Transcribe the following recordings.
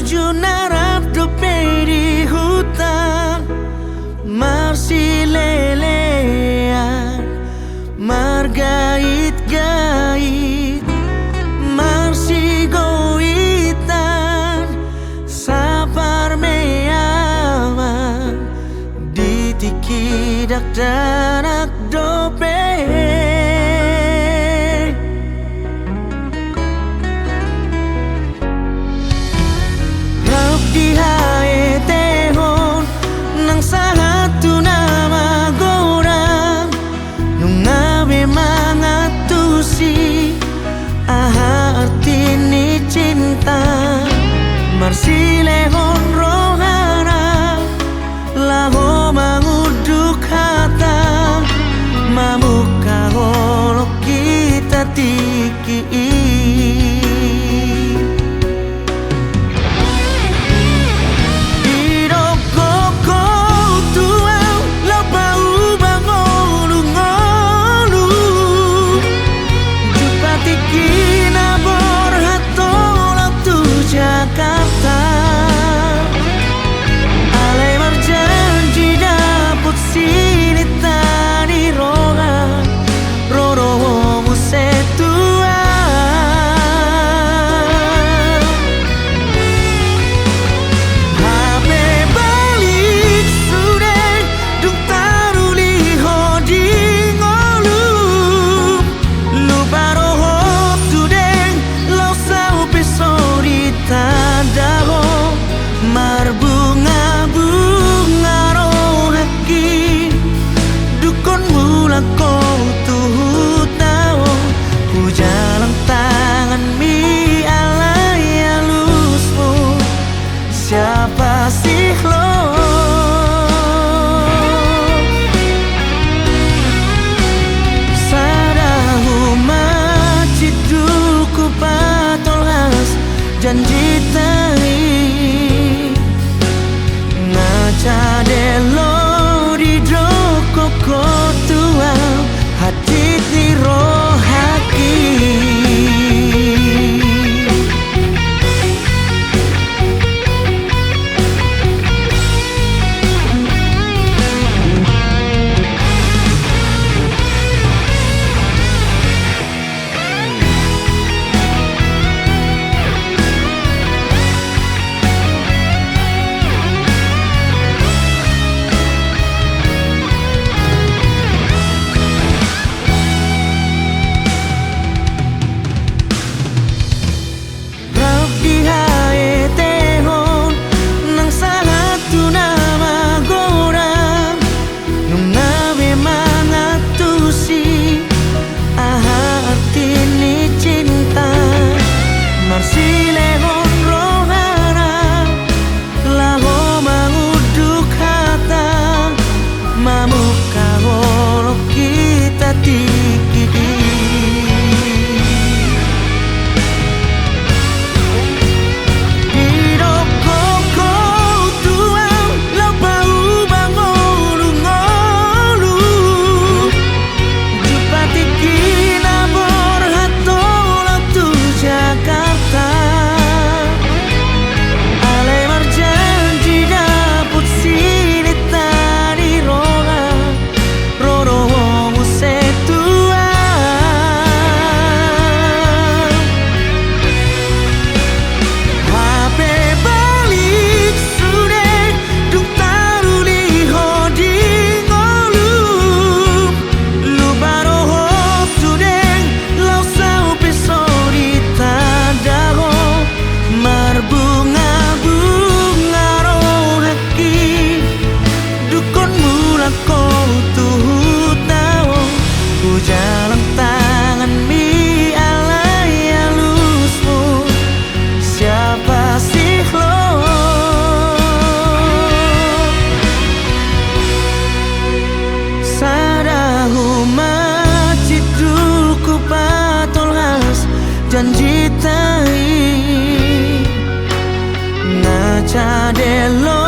junarap dope di hutan marsilelean margait-gait marsigoitan sapar meaman ditikidak danak dope dihae tehon nang satu nama gorang nung ngawe mangatusi aha artini cinta marsilehon rohana laho manguduk hata mamuka holok kita tiki siapa sih lo? Sadahu macit duku patolas janji tai ngaca delo di doko kotua hati di rohaki. Marsilehon rohana laho manguduk hata mamuka holok kita tiki hidoko kau tuang lau bau bangolu ngolu jupatiki nabor hatola tu Jakarta ale marjanji daput sini tadi roga roro wongu setua HP balik sudah dung taru liho di ngolum lu baru hop sudah lau sau pesori tadaho marbunga-bunga rohaki dukun mula kau tuhut tau ku jalan tangan mi alai halusmu siapa sih lo sadahu macit duku patolas janji tai ngaca delo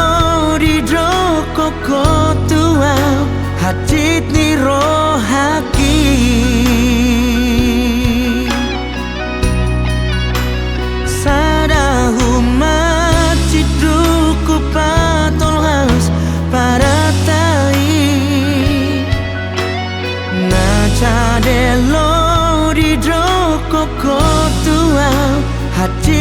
di doko kotua hati ni rohaki. Sadahu macit hati